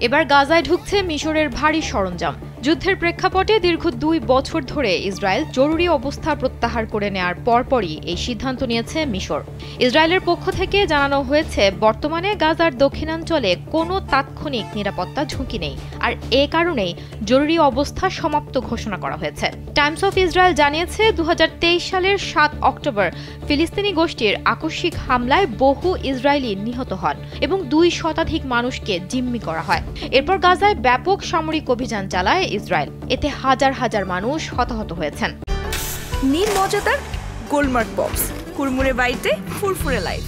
এবার গাজায় ঢুকছে মিশরের ভারী সরঞ্জাম। যুদ্ধের প্রেক্ষাপটে দীর্ঘ 2 বছর ধরে ইসরায়েল জরুরি অবস্থা প্রত্যাহার করে নেয়ার পরপরই এই সিদ্ধান্ত নিয়েছে মিশর। ইসরায়েলের পক্ষ থেকে জানানো হয়েছে, বর্তমানে গাজার দক্ষিণাঞ্চলে কোনো তাৎক্ষণিক নিরাপত্তা ঝুঁকি নেই, আর এ কারণেই জরুরি অবস্থা সমাপ্ত ঘোষণা করা হয়েছে। টাইমস অফ ইসরায়েল জানিয়েছে, 2023 সালের 7 অক্টোবর ফিলিস্তিনি গোষ্ঠীর আকস্মিক হামলায় বহু ইসরায়েলি নিহত হন এবং 2 শতাধিক মানুষকে জিম্মি করা হয়। এরপর গাজায় ব্যাপক সামরিক অভিযান চালায় ইসরায়েল। এতে হাজার হাজার মানুষ হতাহত হয়েছেন। নীল মজাদার গোলমার্ক বক্স, কুরমুরে বাইতে ফুরফুরে লাইফ।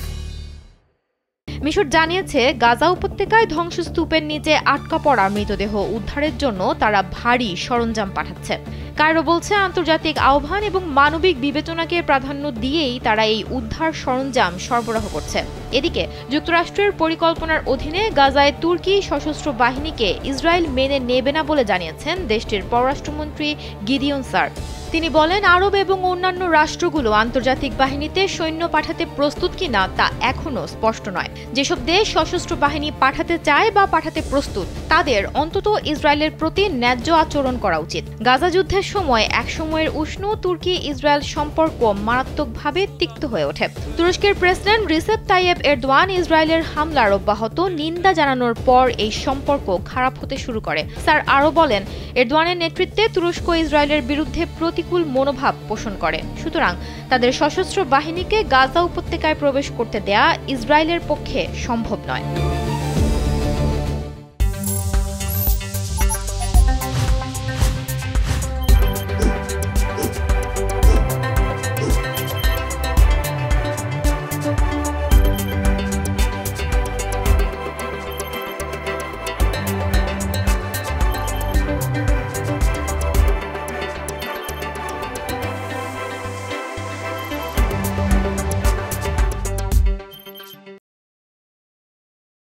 মিশর জানিয়েছে, গাজা উপত্যকায় ধ্বংসস্তূপের নিচে আটকা পড়া মৃতদেহ উদ্ধারের জন্য তারা ভারী সরঞ্জাম পাঠাচ্ছে। কায়রো বলছে, আন্তর্জাতিক আহ্বান এবং মানবিক বিবেচনাকে প্রাধান্য দিয়েই তারা এই উদ্ধার সরঞ্জাম সরবরাহ করছে। এদিকে যুক্তরাষ্ট্রের পরিকল্পনার অধীনে গাজায় তুর্কি সশস্ত্র বাহিনীকে ইসরায়েল মেনে নেবে না বলে জানিয়েছেন দেশটির পররাষ্ট্রমন্ত্রী গিডিয়ন সার। তিনি বলেন, আরব এবং অন্যান্য রাষ্ট্রগুলো আন্তর্জাতিক বাহিনীতে সৈন্য পাঠাতে প্রস্তুত কিনা তা এখনও স্পষ্ট নয়। যেসব দেশ সশস্ত্র বাহিনী পাঠাতে চায় বা পাঠাতে প্রস্তুত, তাদের অন্তত ইসরায়েলের প্রতি ন্যায্য আচরণ করা উচিত। গাজা যুদ্ধের সময় একসময়ের উষ্ণ তুর্কি ইসরায়েল সম্পর্ক মারাত্মকভাবে তিক্ত হয়ে ওঠে। তুরস্কের প্রেসিডেন্ট রিসেপ তাইয়েপ এরদোয়ান ইসরায়েলের হামলার অব্যাহত নিন্দা জানানোর পর এই সম্পর্ক খারাপ হতে শুরু করে। স্যার আরও বলেন, এরদোয়ানের নেতৃত্বে তুরস্ক ইসরায়েলের বিরুদ্ধে প্রতিকূল মনোভাব পোষণ করে। সুতরাং তাদের সশস্ত্র বাহিনীকে গাজা উপত্যকায় প্রবেশ করতে দেয়া ইসরায়েলের পক্ষে সম্ভব নয়।